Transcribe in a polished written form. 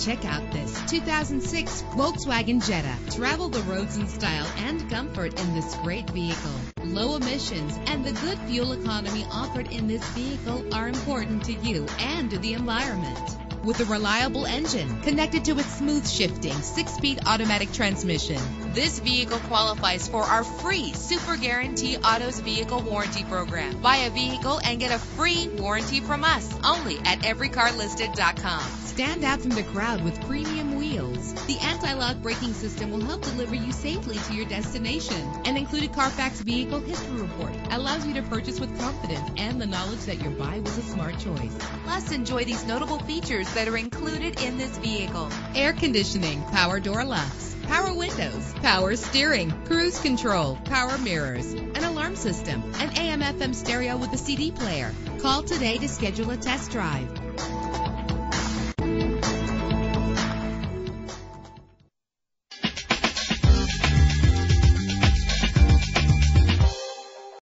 Check out this 2006 Volkswagen Jetta. Travel the roads in style and comfort in this great vehicle. Low emissions and the good fuel economy offered in this vehicle are important to you and to the environment. With a reliable engine connected to its smooth shifting 6-speed automatic transmission, this vehicle qualifies for our free Super Guarantee Autos Vehicle Warranty Program. Buy a vehicle and get a free warranty from us only at everycarlisted.com. Stand out from the crowd with premium wheels. The anti-lock braking system will help deliver you safely to your destination. An included Carfax Vehicle History Report allows you to purchase with confidence and the knowledge that your buy was a smart choice. Plus, enjoy these notable features that are included in this vehicle: air conditioning, power door locks, power windows, power steering, cruise control, power mirrors, an alarm system, an AM/FM stereo with a CD player. Call today to schedule a test drive.